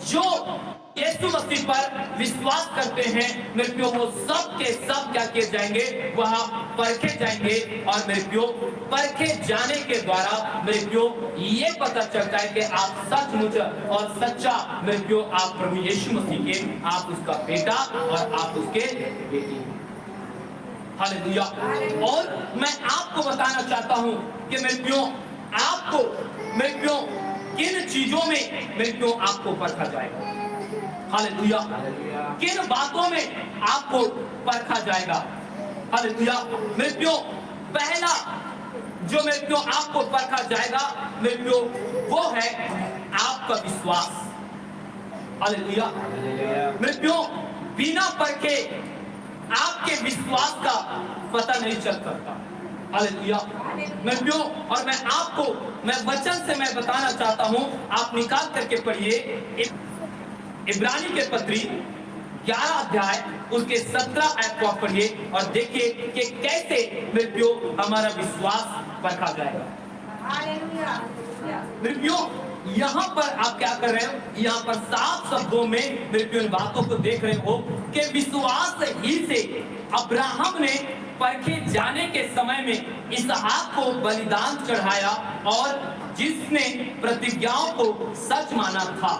जो यीशु मसीह पर विश्वास करते हैं मेरे प्रियो, वो सब के सब क्या किए जाएंगे, वहां परखे जाएंगे। और मेरे प्रियो, परखे जाने के द्वारा मेरे प्रियो ये पता चलता है कि आप सचमुच और सच्चा मेरे प्रियो आप प्रभु यीशु मसीह के, आप उसका बेटा और आप उसके बेटी। हालेलुया। और मैं आपको बताना चाहता हूं कि मेरे प्रियो, आपको मेरे प्रियो किन चीजों में मेरे प्रियो आपको परखा जाएगा। हालेलुया। किन बातों में आपको परखा जाएगा। हालेलुया। मेरे प्रियो, पहला जो मेरे प्रियो आपको परखा जाएगा मेरे प्रियो, वो है आपका विश्वास। हालेलुया। मेरे प्रियो, बिना परखे आपके विश्वास का पता नहीं चल सकता। हालेलुया। मैं प्रियो, और मैं वचन से मैं बताना चाहता हूं, आप निकाल करके पढ़िए इब्रानी के पत्री 11 अध्याय उसके 17 आयत को आप पढ़िए और देखिए कि कैसे मेरे प्रियो हमारा विश्वास परखा जाएगा। मेरे प्रियो, यहाँ पर आप क्या कर रहे हो, यहाँ पर साफ शब्दों में मेरे प्रियो इन बातों को देख रहे हो कि विश्वास ही से अब्राहम ने परखे जाने के समय में इसहाक को बलिदान चढ़ाया और जिसने प्रतिज्ञाओं को सच माना था।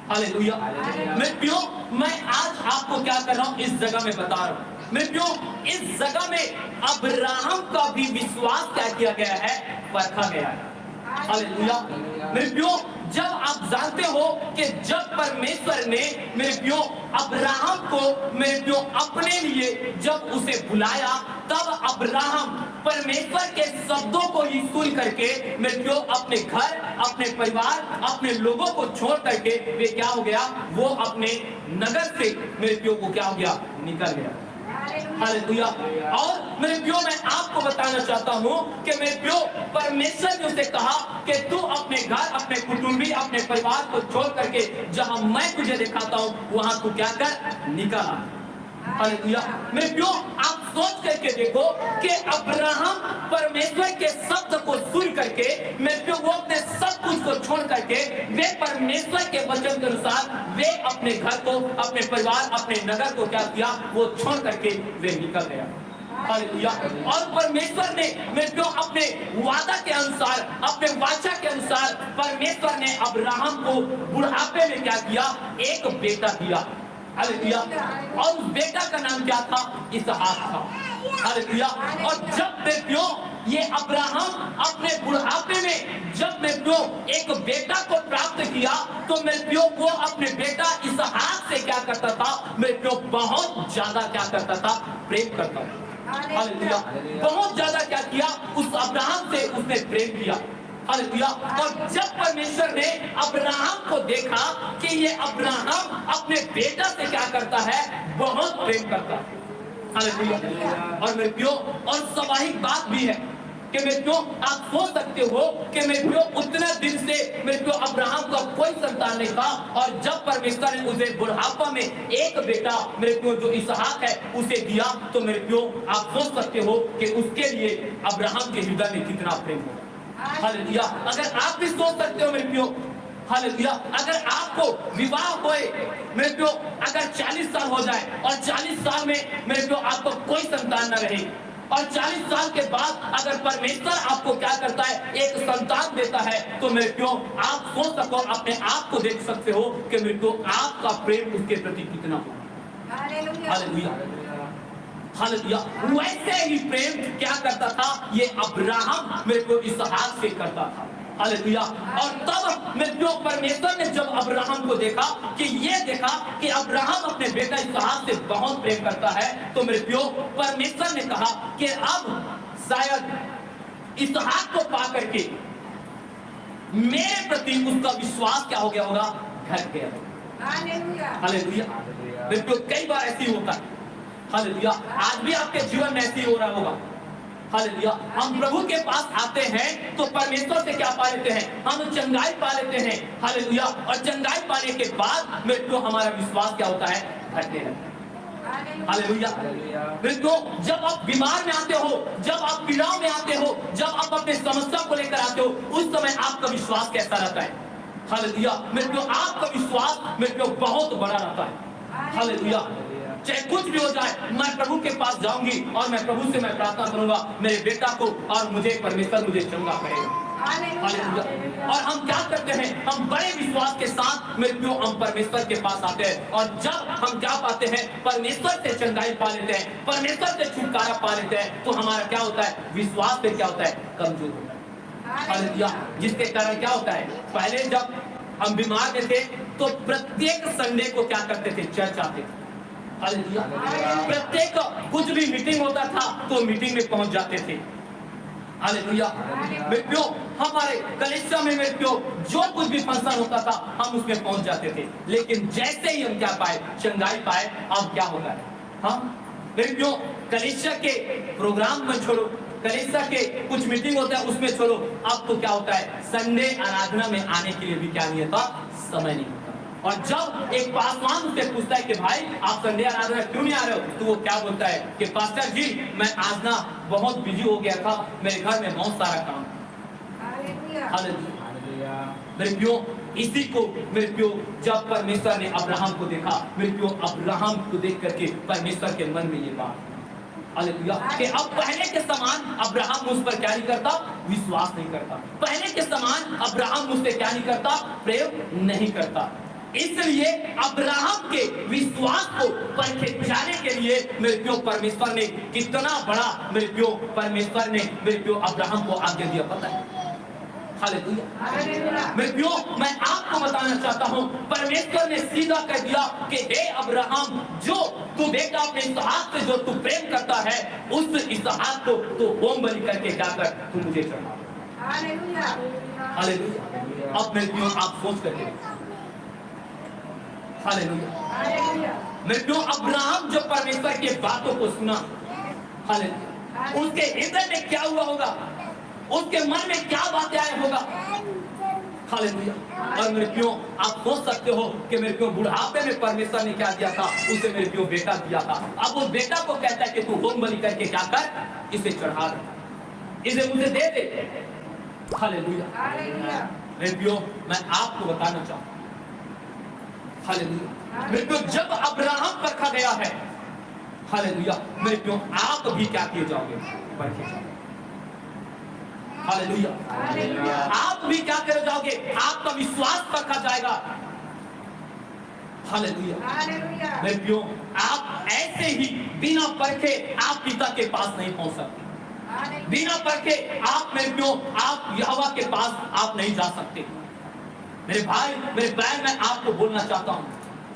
हालेलुया। मेरे प्रियो, मैं आज आपको क्या कर रहा हूं, इस जगह में बता रहा हूं। मेरे प्रियो, इस जगह में अब्राहम का भी विश्वास क्या किया गया है, परखा गया है। हालेलुया। मेरे प्रियो, जब आप जानते हो कि जब परमेश्वर ने मेरे प्रियो अब्राहम को मेरे प्रियो अपने लिए जब उसे बुलाया, तब अब्राहम परमेश्वर के शब्दों को ही सुन करके मेरे प्रियो अपने घर, अपने परिवार, अपने लोगों को छोड़ करके वे क्या हो गया, वो अपने नगर से मेरे प्रियो को क्या हो गया, निकल गया। हालेलुया। और मेरे प्रियो, मैं आपको बताना चाहता हूं कि मेरे प्रियो परमेश्वर ने उसे कहा कि तू अपने घर, अपने कुटुंबी, अपने परिवार को छोड़ करके जहां मैं तुझे दिखाता हूं वहां तू क्या कर, निकल। हालेलुया। मेरे प्रियो, आप सोच करके देखो कि अब्राहम परमेश्वर के शब्द को सुन करके मेरे प्रियो वो अपने सब कुछ को छोड़ करके वे परमेश्वर के वचन के अनुसार वे अपने घर को, अपने परिवार, अपने नगर को क्या किया, वो छोड़ करके वे निकल गया। हालेलुया। और परमेश्वर ने मेरे प्रियो अपने वादा के अनुसार, अपने वाचा के अनुसार परमेश्वर ने अब्राहम को बुढ़ापे में क्या किया, एक बेटा दिया। हालेलुया। और उस बेटा का नाम क्या था, इसहाक था। हालेलुया। और जब मेरे प्रियो ये अब्राहम अपने बुढ़ापे में जब मेरे प्रियो एक बेटा को प्राप्त किया, तो मेरे प्रियो वो अपने बेटा इसहाक से क्या करता था, मेरे प्रियो बहुत ज्यादा क्या करता था, प्रेम करता था। हालेलुया। बहुत ज्यादा क्या किया, उस अब्राहम से उसने प्रेम किया। हालेलुया। और जब परमेश्वर ने अब्राहम को देखा कि ये अब्राहम अपने बेटा से क्या करता है, बहुत प्रेम करता है। हालेलुया। और मेरे प्रियो, और स्वाभाविक बात भी है कि मेरे प्रियो आप सोच सकते हो कि मेरे प्रियो उतने दिन से मेरे प्रियो अब्राहम का कोई संतान नहीं था, और जब परमेश्वर ने उसे बुढ़ापा में एक बेटा मेरे प्रियो जो इसहाक है उसे दिया, तो मेरे प्रियो आप सोच सकते हो कि उसके लिए अब्राहम के हृदय में कितना प्रेम होगा। हालेलुया। अगर आप भी सोच सकते हो मेरे प्रियो, हालेलुया, अगर आपको विवाह होए मेरे प्रियो, अगर 40 साल हो जाए और 40 साल में मेरे प्रियो आपको कोई संतान न रहे, और 40 साल के बाद अगर परमेश्वर आपको क्या करता है, एक संतान देता है, तो मेरे प्रियो आप सोच सको, अपने आप को देख सकते हो कि मेरे प्रियो आपका प्रेम उसके प्रति कितना हो। हालेलुया। हालेलुया। वैसे ही प्रेम क्या करता था, ये अब्राहम मेरे को इसहाक से करता था। हालेलुया। और तब मेरे प्रियो परमेश्वर ने जब अब्राहम को देखा कि ये देखा कि अब्राहम अपने बेटा इसहाक से बहुत प्रेम करता है, तो मेरे प्रियो परमेश्वर ने कहा कि अब शायद इसहाक को पा करके मेरे प्रति उसका विश्वास क्या हो गया होगा, घट गया होगा। हालेलुया। मेरे प्रियो कई बार ऐसी होता है। हालेलुया। आज भी आपके जीवन में ऐसी हो रहा होगा। हालेलुया। हम प्रभु के पास आते हैं तो परमेश्वर से क्या पा लेते हैं, हम चंगाई पा लेते हैं। हालेलुया। और चंगाई पाने के बाद मेरे को हमारा विश्वास क्या होता है, घटने लगता है। हालेलुया। मेरे को जब आप बीमार में आते हो, जब आप पीड़ाओं में आते हो, जब आप अपने समस्या को लेकर आते हो, उस समय आपका विश्वास कैसा रहता है। हालेलुया। मेरे प्रियो आपका विश्वास मेरे प्रियो बहुत बड़ा रहता है। हालेलुया। चाहे कुछ भी हो जाए, मैं प्रभु के पास जाऊंगी और मैं प्रभु से मैं प्रार्थना करूंगा मेरे बेटा को, और मुझे परमेश्वर मुझे चंगा करेगा। हालेलुया। और हम क्या करते हैं, हम बड़े विश्वास के साथ मेरे प्रियो हम परमेश्वर के पास आते हैं, और जब हम क्या पाते हैं, परमेश्वर से चंगाई पा लेते हैं, परमेश्वर से छुटकारा पा लेते हैं, तो हमारा क्या होता है, विश्वास पे क्या होता है, कमजोर होता है। हालेलुया। जिसके कारण क्या होता है, पहले जब हम बीमार थे तो प्रत्येक संडे को क्या करते थे, चर्च आते थे। हालेलुया। प्रत्येक कुछ भी मीटिंग होता था तो मीटिंग में पहुंच जाते थे। हालेलुया। मेरे प्रियो हमारे कलीसिया में मेरे प्रियो जो कुछ भी फंक्शन होता था हम उसमें पहुंच जाते थे, लेकिन जैसे ही हम क्या पाए, चंगाई पाए, अब क्या होता है, हम मेरे प्रियो कलीसिया के प्रोग्राम में छोड़ो, कलीसिया के कुछ मीटिंग होता है उसमें छोड़ो, अब तो क्या होता है, संडे आराधना में आने के लिए भी क्या नहीं होता, समय नहीं होता। और जब एक पासवान उससे पूछता है कि भाई आप संडे आराधना क्यों नहीं आ रहे हो, तो वो क्या बोलता है कि पास्टर जी मैं आज ना बहुत बिजी हो गया था, मेरे घर में बहुत सारा काम। हालेलुया। मेरे प्रियो इसी को मेरे प्रियो जब परमेश्वर ने अब्राहम को देखा, मेरे प्रियो अब्राहम को देख करके परमेश्वर के मन में ये बात, हालेलुया, कि अब पहले के समान अब्राहम मुझ पर क्या नहीं करता, विश्वास नहीं करता, पहले के समान अब्राहम मुझसे क्या नहीं करता, प्रेम नहीं करता। इसलिए अब्राहम के विश्वास को परखे जाने के लिए मेरे प्रियो परमेश्वर ने कितना बड़ा, मेरे प्रियो परमेश्वर ने मेरे प्रियो अब्राहम को आज्ञा दिया, पता है। हालेलुया। मेरे प्रियो मैं आपको बताना चाहता हूँ, परमेश्वर ने सीधा कह दिया कि हे अब्राहम, जो तू बेटा अपने इसहाक से जो तू प्रेम करता है, उस इसहाक को तू होम बलि करके क्या कर, तू मुझे चढ़ा। हालेलुया। हालेलुया। अब मेरे प्रियो आप सोच करके, हालेलुया। मेरे प्रियो अब्राहम जो परमेश्वर की बातों को सुना, हालेलुया, उसके हृदय में क्या हुआ होगा, उसके मन में क्या बातें आए होगा। हालेलुया। और मेरे प्रियो आप सोच सकते हो कि मेरे प्रियो बुढ़ापे में परमेश्वर ने क्या दिया था, उसे मेरे प्रियो बेटा दिया था। अब उस बेटा को कहता है कि तू होम बलि करके क्या कर, इसे चढ़ा दे, इसे मुझे दे दे। हालेलुया। मेरे प्रियो मैं आपको बताना चाहूँ, हालेलुया, मेरे प्रियो जब अब्राहम परखा गया है, हालेलुया, मेरे प्रियो आप भी क्या किए जाओगे, परखे जाओगे। हालेलुया। आप भी क्या करे जाओगे, आपका विश्वास परखा जाएगा। हालेलुया। मेरे प्रियो आप ऐसे ही बिना परखे आप पिता के पास नहीं पहुंच सकते, बिना परखे आप मेरे प्रियो आप यहोवा के पास आप नहीं जा सकते। मेरे भाई मेरे बहन मैं आपको बोलना चाहता हूँ,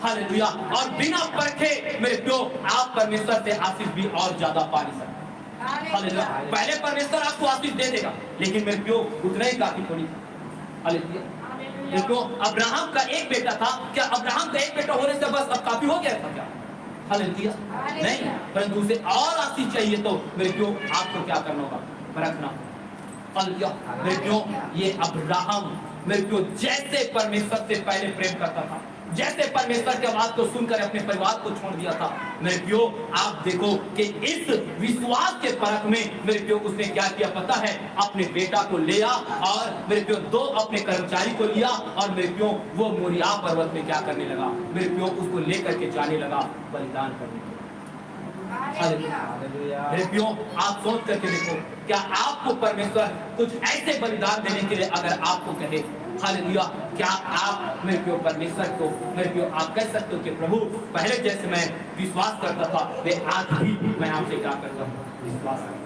हालेलुया, और बिना परखे मेरे प्रियो आप परमेश्वर से आशीष भी और ज्यादा पा नहीं सकते। हालेलुया। पहले परमेश्वर आपको आशीष दे देगा, लेकिन मेरे प्रियो उतना ही काफी थोड़ी। हालेलुया। देखो अब्राहम का एक बेटा था, क्या अब्राहम का एक बेटा होने से बस अब काफी हो गया था क्या? हालेलुया नहीं, परंतु उसे और आशीष चाहिए तो मेरे प्रियो आपको क्या करना होगा, परखना। हालेलुया। मेरे प्रियो ये अब्राहम मेरे प्रियो जैसे परमेश्वर से पहले प्रेम करता था, जैसे परमेश्वर के आवाज को सुनकर अपने परिवार को छोड़ दिया था, मेरे प्रियो आप देखो कि इस विश्वास के परख में मेरे प्रियो उसने क्या किया पता है, अपने बेटा को लिया और मेरे प्रियो दो अपने कर्मचारी को लिया और मेरे प्रियो वो मोरिया पर्वत में क्या करने लगा, मेरे प्रियो उसको लेकर के जाने लगा बलिदान करने। मेरे प्रियो आप सोच करके देखो, क्या आपको परमेश्वर कुछ ऐसे बलिदान देने के लिए अगर आपको कहे, हालेलुया, क्या आप मेरे प्रियो परमेश्वर को मेरे प्रियो आप कह सकते हो कि प्रभु पहले जैसे मैं विश्वास करता था वे आज भी मैं आपसे क्या करता हूँ, विश्वास करता हूँ।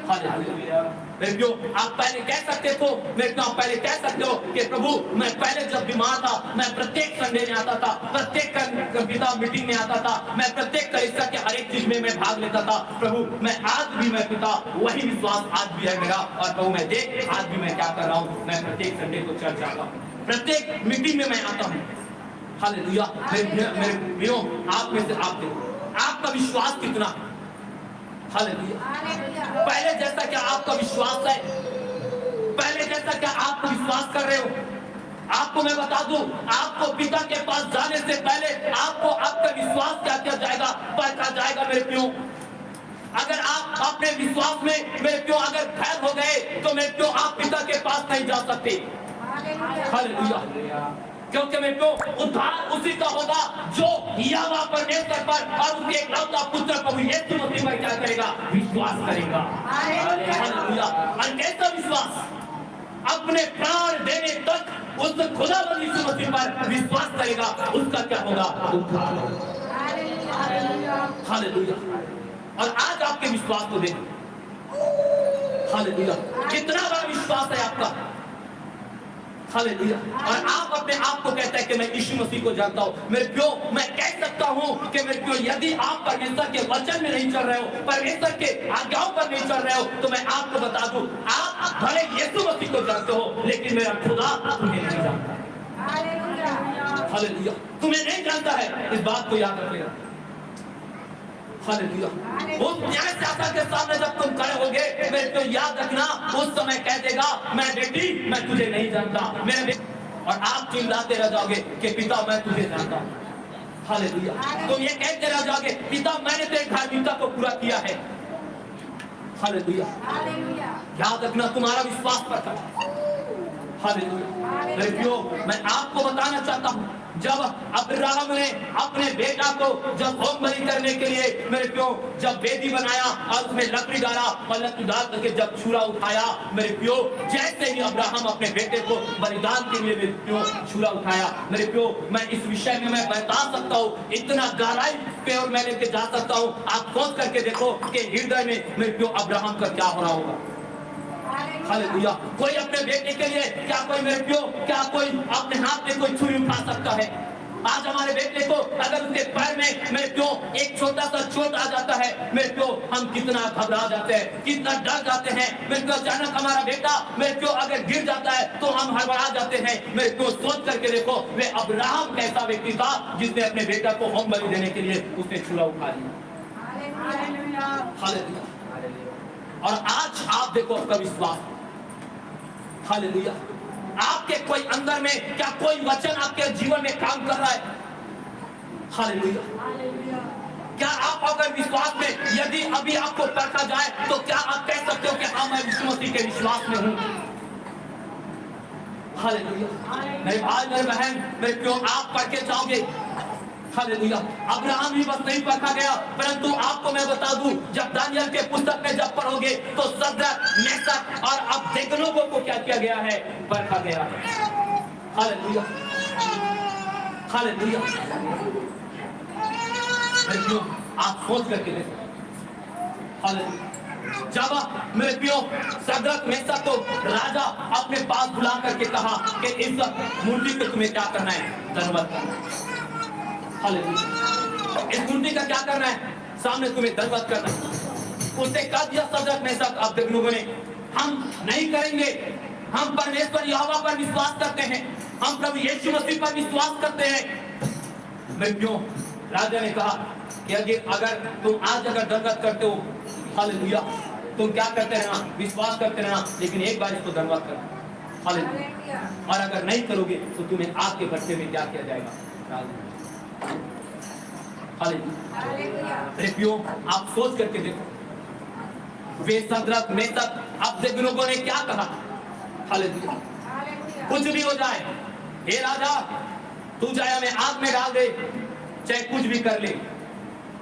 हालेलुया। मेरे प्रियो आप पहले कह सकते थे, मेरे प्रियो आप पहले कह सकते हो कि प्रभु मैं पहले जब बीमार था मैं प्रत्येक संडे में आता था, प्रत्येक पिता मीटिंग में आता था, मैं प्रत्येक कलीसिया के हर एक चीज में मैं भाग लेता था, प्रभु मैं आज भी मैं पिता वही विश्वास आज भी है मेरा, और प्रभु मैं देख आज भी मैं क्या कर रहा हूँ, मैं प्रत्येक संडे को चर्च आता हूँ, प्रत्येक मीटिंग में मैं आता हूँ। हालेलुया। मेरे प्रियो आप में से आप देखो आपका विश्वास कितना, हालेलुया, पहले जैसा क्या आपका विश्वास है, पहले जैसा क्या आप विश्वास कर रहे हो। आपको मैं बता दूं, आपको पिता के पास जाने से पहले आपको आपका विश्वास क्या किया जाएगा, परखा जाएगा। मेरे प्रियो अगर आप अपने विश्वास में मेरे प्रियो अगर फैल हो गए तो मेरे प्रियो आप पिता के पास नहीं जा सकते। हालेलुया। क्योंकि मेरे को उद्धार उसी का होगा जो यहोवा परमेश्वर पर और उसके एकलौता पुत्र प्रभु यीशु मसीह पर क्या करेगा, विश्वास करेगा। हालेलुया। और कैसा विश्वास? अपने प्राण देने तक उस खुदावंद यीशु मसीह पर विश्वास करेगा, उसका क्या होगा, उद्धार। हालेलुया। और आज आपके विश्वास को देखो, हालेलुया, कितना बड़ा विश्वास है आपका। हालेलुया। और आप अपने आप को कहते हैं कि मैं यीशु मसीह को जानता हूं। मेरे प्रियो, मैं कह सकता हूं कि मेरे प्रियो, यदि आप परमेश्वर के वचन में नहीं चल रहे हो, परमेश्वर के आज्ञाओं पर नहीं चल रहे हो, तो मैं आपको बता दूं, आप भले यीशु मसीह को जानते हो, लेकिन मेरा खुदा तुम्हें नहीं जानता। हालेलुया। तुम्हें नहीं जानता है, इस बात को याद रखिएगा। हालेलुया। उस न्याय शासक के सामने जब तुम खड़े होगे, मेरे को याद रखना, उस समय कह देगा, मैं बेटी, मैं तुझे नहीं जानता, मेरे बेटी। और आप चिल्लाते रह जाओगे कि पिता मैं तुझे जानता हूं। हालेलुया। तुम ये कहते रह जाओगे, पिता मैंने तेरे धार्मिकता को पूरा किया है। हालेलुया। याद रखना, तुम्हारा विश्वास पर था। हालेलुया। मेरे प्रियो, मैं आपको बताना चाहता हूं, जब अब्राहम ने अपने बेटा को जब होम बलि करने के लिए, मेरे प्रियो, जब वेदी बनाया और उसमें लकड़ी डाला और लकड़ी डाल करके जब छुरा उठाया, मेरे प्रियो, जैसे ही अब्राहम अपने बेटे को बलिदान के लिए, मेरे प्रियो, छुरा उठाया, मेरे प्रियो, मैं इस विषय में मैं बता सकता हूँ, इतना गहराई पे और मैं लेके जा सकता हूँ। आप सोच करके देखो कि हृदय में मेरे प्रियो अब्राहम का क्या हो रहा होगा। हालेलुया। कोई अपने बेटे के लिए क्या, कोई मेरे प्रियो, क्या कोई अपने हाथ में कोई छुरी उठा सकता है? आज हमारे बेटे को अगर उसके पैर में मेरे प्रियो एक छोटा सा चोट आ जाता है, मेरे प्रियो, हम कितना घबरा जाते हैं, कितना डर जाते हैं। मेरे प्रियो, अचानक हमारा बेटा मेरे प्रियो अगर गिर जाता है तो हम हड़बड़ा जाते हैं। मेरे प्रियो, सोच करके देखो, वे अब्राहम कैसा व्यक्ति था जिसने अपने बेटा को होम बलि देने के लिए उसने छुरा उठा लिया। हालेलुया। और आज आप देखो आपका विश्वास। हालेलुया। आपके कोई अंदर में क्या कोई वचन आपके जीवन में काम कर रहा है? हालेलुया। क्या आप अगर विश्वास में, यदि अभी आपको परखा जाए, तो क्या आप कह सकते हो कि हाँ, मैं यीशु मसीह के विश्वास में हूं? हालेलुया। मेरे भाई, मेरे बहन, मेरे प्रियो, आप परखे जाओगे। हालेलुया। अब्राहम ही बस नहीं परखा गया, परंतु आपको मैं बता दूं, जब दानियल के पुस्तक में जब पढ़ोगे तो सद्रक, मेशक और अबेदनगो को क्या किया गया है? परखा गया है। हालेलुया। हालेलुया। आप सोच करके देखो। हालेलुया। जब मेरे प्रियो सद्रक, मेशक को राजा अपने पास बुला करके कहा कि इस मूर्ति को तुम्हें क्या करना है? दंडवत करना है। हालेलुया। इस मूर्ति का क्या करना है? सामने तुम्हें दंडवत करना है। उसने कह दिया सद्रक, मेशक, अबेदनगो ने, हम नहीं करेंगे। हम परमेश्वर यहोवा पर विश्वास करते हैं, हम प्रभु यीशु मसीह पर विश्वास करते हैं। मैं क्यों? राजा ने कहा कि अगर तुम आज अगर दंडवत करते हो, हालेलुया, तुम क्या करते रहना? विश्वास करते रहना, लेकिन एक बार इसको दंडवत करना। हालेलुया। और अगर नहीं करोगे तो तुम्हें आग के भट्ठे में क्या किया जाएगा? हालेलुया। आप सोच करके देखो, वे सद्रक, मेशक, अबेदनगो ने क्या कहा? हालेलुया। कुछ भी हो जाए, हे राजा, तू चाहे हमें आग में डाल दे, चाहे कुछ भी कर ले,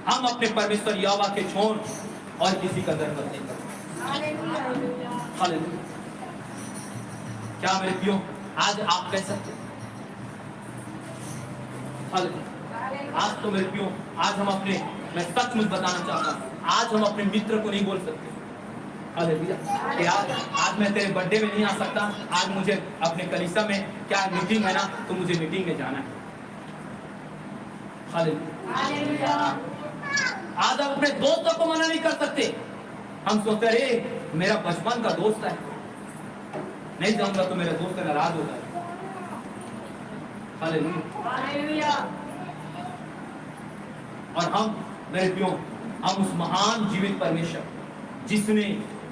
हम अपने परमेश्वर यहोवा के छोड़ और किसी का दंडवत नहीं करेंगे। हालेलुया। क्या मेरे प्रियो, आज आप कह सकते हैं? हालेलुया। आज तो मेरे प्रियो, आज हम अपने, मैं सचमुच बताना चाहता हूँ, आज हम अपने मित्र को नहीं बोल सकते। हालेलुया। कि आज मैं तेरे बर्थडे में नहीं आ सकता, आज मुझे अपने कलीसिया में क्या मीटिंग है ना, तो मुझे मीटिंग में जाना है। हालेलुया। आज हम अपने दोस्तों को मना नहीं कर सकते। हम सोचते अरे मेरा बचपन का दोस्त है, नहीं जाऊंगा तो मेरा दोस्त नाराज होता है। हालेलुया। और हम मेरे प्रियो, हम उस महान जीवित परमेश्वर जिसने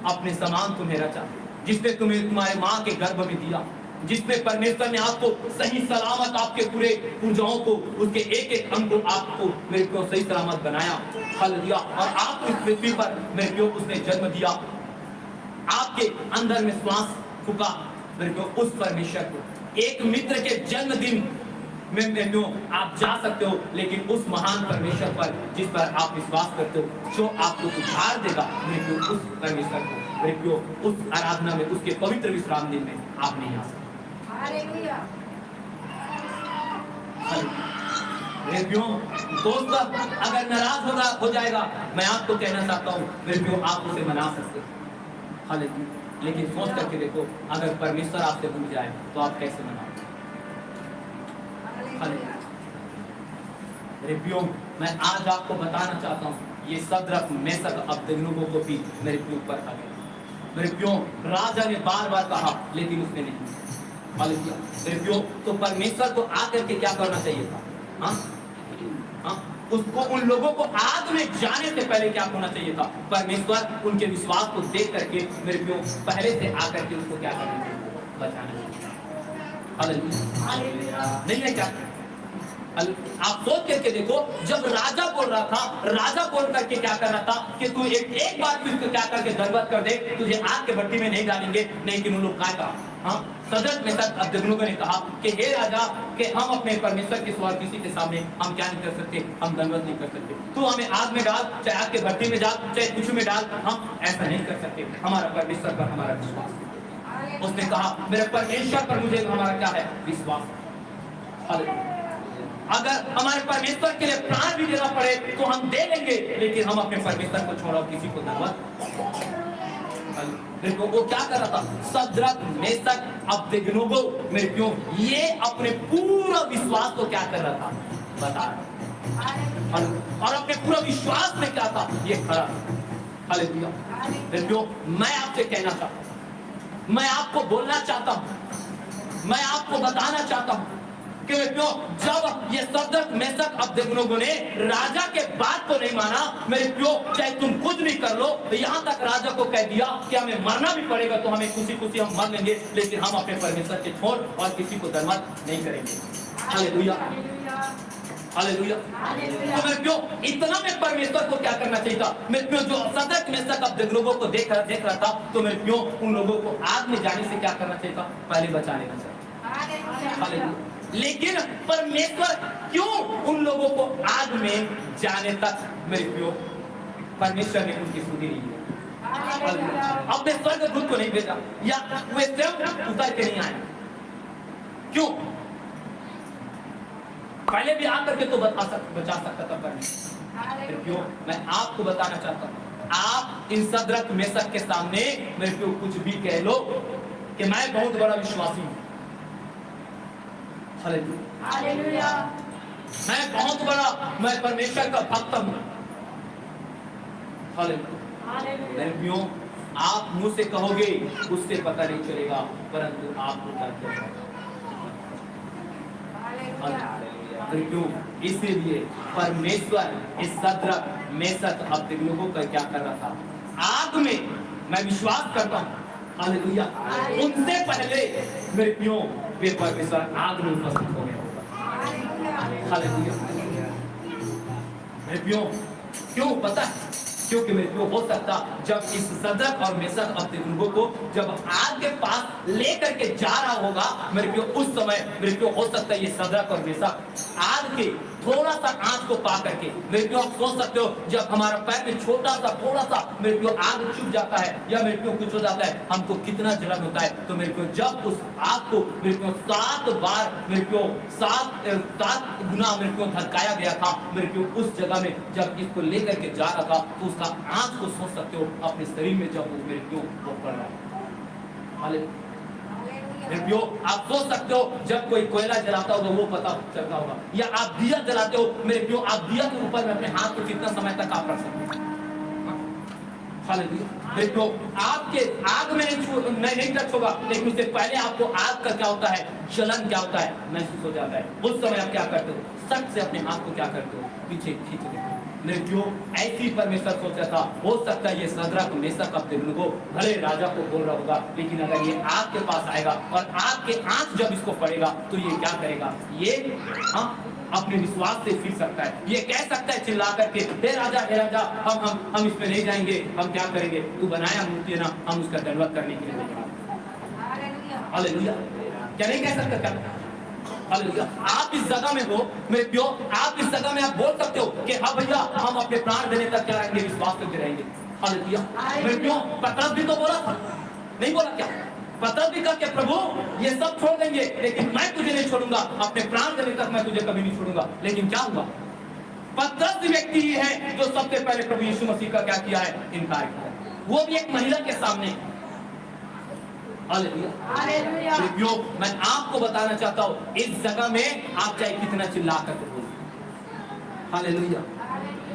अपने समान तुम्हें रचा, जिसने तुम्हें तुम्हारे माँ के गर्भ में दिया, जिसने परमेश्वर ने आपको सही सलामत, आपके पूरे पुरजाओं को, उसके एक एक अंग को आपको मेरे प्रियो सही सलामत बनाया। हालेलुया। और आप इस पृथ्वी पर मेरे प्रियो उसने जन्म दिया, आपके अंदर में श्वास फूका, मेरे को उस परमेश्वर को, एक मित्र के जन्मदिन में आप जा सकते हो, लेकिन उस महान परमेश्वर पर जिस पर आप विश्वास करते हो, जो आपको उद्धार देगा, मेरे को उस परमेश्वर को, मेरे को उस आराधना में, उसके पवित्र विश्राम दिन में आप नहीं आ सकते। हालेलुया। मेरे क्यों दोस्त अगर नाराज हो जाएगा, मैं आपको कहना चाहता हूँ, मेरे क्यों आप उसे मना सकते हो। हालेलुया। लेकिन सोच करके देखो, अगर परमेश्वर आपसे दूर जाए तो आप कैसे मनाओगे। मेरे प्रियो, मैं आज आपको बताना चाहता हूँ, ये सदरक मेशक अबेदनगो को भी मेरे प्रियो पर आ गया। मेरे प्रियो, राजा ने बार बार कहा लेकिन उसने नहीं। हालेलुया। मेरे प्रियो, तो परमेश्वर को आकर के क्या करना चाहिए था? हाँ हाँ, उसको, उन लोगों को आग में जाने से पहले क्या होना चाहिए था? परमेश्वर उनके विश्वास को देख करके मेरे प्रियो पहले से आकर के उसको क्या करना चाहिए? बचाना चाहिए। हालेलुया। नहीं है क्या? आप सोच करके देखो, जब राजा बोल रहा था, राजा बोल करके क्या कर रहा था कि तू एक बार फिर क्या करके दंडवत कर दे, तुझे आग के भट्टी में नहीं डालेंगे। नहीं, कि उन लोग क्या कहा? हाँ, सदरक मेशक अबेदनगो ने कहा कि हे राजा, कि हम अपने परमेश्वर के सिवा किसी के सामने हम क्या नहीं कर सकते, हम दंडवत नहीं कर सकते। तू हमें आग में डाल, चाहे आग के भट्टी में डाल, चाहे कुछ में डाल, हम ऐसा नहीं कर सकते। हमारा परमेश्वर पर हमारा विश्वास। उसने कहा मेरे परमेश्वर पर मुझे हमारा क्या है? विश्वास। अगर हमारे परमेश्वर के लिए प्राण भी देना पड़े तो हम दे लेंगे, लेकिन हम अपने परमेश्वर को छोड़ो किसी को दंडवत। देखो वो क्या कर रहा था? सदरक मेशक अबेदनगो, मेरे क्यों ये अपने पूरा विश्वास को क्या कर रहा था? बता रहा, और अपने पूरा विश्वास में क्या था? ये खड़ा। हालेलुया। मेरे क्यों, मैं आपसे कहना चाहता हूं, मैं आपको बोलना चाहता हूं, मैं आपको बताना चाहता हूं कि क्यों जब ये सदरक मेशक अबेदनगो ने राजा के बात को नहीं माना, मेरे क्यों चाहे तुम कुछ भी कर लो, तो यहाँ तक राजा को कह दिया कि हमें मरना भी पड़ेगा तो हमें खुशी खुशी हम मर लेंगे, लेकिन हम अपने परमेश्वर के छोड़ और किसी को दंडवत नहीं करेंगे। हालेलुया। हालेलुया। तो मेरे क्यों इतना में परमेश्वर को क्या करना चाहिए था? मेरे क्यों जो सदरक मेशक अबेदनगो को देख रहा था, तो मेरे क्यों उन लोगों को आग में जाने से क्या करना चाहिए था? पहले बचा लेना चाहिए। हालेलुया। लेकिन परमेश्वर क्यों उन लोगों को आग में जाने तक, मेरे प्रियो, परमेश्वर ने उनकी सुधी नहीं की, अपने स्वर्गदूत को नहीं भेजा, या वे स्वयं उतर के नहीं आए? क्यों? पहले भी आकर के तो बचा सकता था परमेश्वर। क्यों? मैं आपको बताना चाहता हूँ, आप इन सदरक मेशक के सामने मेरे प्रियो कुछ भी कह लो कि मैं बहुत बड़ा विश्वासी हूँ। हालेलुया। मैं बहुत बड़ा, मैं परमेश्वर का भक्त हूँ। हालेलुया। आप मुंह से कहोगे, उससे पता नहीं चलेगा, परंतु आपको करते हैं। क्यों? इसीलिए परमेश्वर इस सदरक मेशक अबेदनगो का क्या कर रहा था? आग में, मैं विश्वास करता हूँ, हालेलुया, उनसे पहले मेरे प्रियो वे परमेश्वर आग में उपस्थित हो गया होगा। हालेलुया। मेरे प्रियो, क्यों पता है? क्योंकि मेरे प्रियो हो सकता जब इस सदरक और मेशक अबेदनगो को जब आग के पास लेकर के जा रहा होगा, मेरे प्रियो उस समय मेरे प्रियो हो सकता है ये सदरक और मेशक आग के थोड़ा सा आंच को पा करके, मेरे प्रियो आप सोच सकते हो जब हमारा पैर में छोटा सा थोड़ा सा मेरे प्रियो आग छुप जाता है या मेरे प्रियो कुछ हो जाता है, हमको कितना जलन होता है। तो मेरे प्रियो जब उस आग को मेरे प्रियो 7 बार मेरे प्रियो 7 गुना मेरे प्रियो धक्काया गया था, मेरे प्रियो उस जगह में जब इसको लेकर के जा रहा था, तो उसका आंच को सोच सकते हो अपने शरीर में जब मेरे प्रियो वो पड़ रहा है। हालेलुया। आप सोच सकते हो जब कोई कोयला जलाता होगा वो पता चलता होगा, या आप दिया जलाते हो, मेरे प्रियो आप दिया के ऊपर में अपने हाथ को कितना समय तक आप रख सकते हैं। देखो आपके आग में नहीं टच होगा, लेकिन उससे पहले आपको आग का क्या होता है, जलन क्या होता है महसूस हो जाता है। उस समय आप क्या करते हो? सट से अपने हाथ को क्या करते हो? पीछे खींच देते हो। मेरे जो ऐसी परमेश्वर सोचा था, हो सकता है ये सदरक मेशक अबेदनगो भले राजा को बोल रहा होगा, लेकिन अगर ये आग के पास आएगा और आग के आंच जब इसको पड़ेगा तो ये क्या करेगा? ये अपने विश्वास से फिर सकता है, ये कह सकता है चिल्ला करके, हे राजा हम इसमें नहीं जाएंगे, हम क्या करेंगे? तू बनाया मूर्ति ना, हम उसका दंडवत करने के लिए नहीं जाएंगे। हालेलुया। क्या नहीं कह सकते क्या? हालेलुया। आप इस जगह में हो मेरे प्यो, आप इस जगह में आप बोल सकते हो कि हाँ भैया हम अपने प्राण देने तक क्या रहेंगे, विश्वास करके रहेंगे। हालेलुया। मेरे प्यो, पतरस भी तो बोला था, नहीं बोला क्या? पतरस भी कहा कि प्रभु ये सब छोड़ देंगे लेकिन मैं तुझे नहीं छोड़ूंगा, अपने प्राण देने तक मैं तुझे कभी नहीं छोड़ूंगा। लेकिन क्या हुआ? पतरस व्यक्ति ही है जो सबसे पहले प्रभु यीशु मसीह का क्या किया है, इनकार किया, वो भी एक महिला के सामने। हालेलुया। मैं आपको बताना चाहता हूं इस जगह में आप चाहे कितना चिल्ला करके बोल, हालेलुया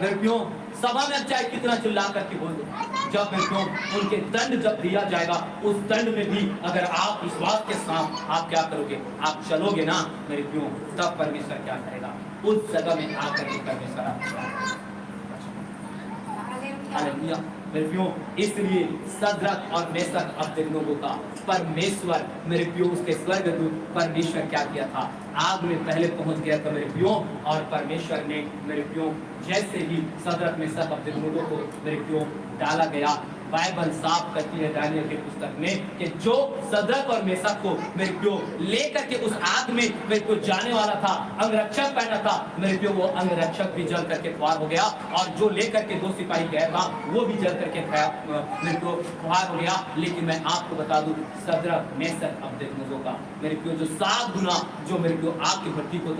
मेरे प्यो, सभा में चाहे कितना चिल्ला करके बोल दो, जब मेरे प्यो उनके दंड जब दिया जाएगा उस दंड में भी अगर आप विश्वास के साथ आप क्या करोगे, आप चलोगे ना मेरे प्यो, तब परमेश्वर क्या करेगा उस जगह में आकर के परमेश्वर आपको। हालेलुया मेरे प्यो, इसलिए सद्रक और मेशक अबेदनगो का परमेश्वर मेरे प्यो, उसके स्वर्गदूत परमेश्वर क्या किया था, आग में पहले पहुंच गया था मेरे प्यो, और परमेश्वर ने मेरे प्यो जैसे ही सद्रक मेशक अबेदनगो को मेरे प्यो डाला गया, बाइबल साफ करती है दानियल के पुस्तक में कि जो सद्रक और मेशक को मेरे प्यो लेकर के उस आग में मेरे को जाने वाला था, अंगरक्षक पहना था मेरे प्यो, वो अंगरक्षक भी जल करके ख्वार हो गया, और जो लेकर के 2 सिपाही गया था वो भी जल करके मेरे को ख्वार हो गया। लेकिन मैं आपको बता दूं सद्रक मेशक अबेदनगो का मेरे प्यो जो 7 गुना जो मेरे प्यो आग की भट्टी को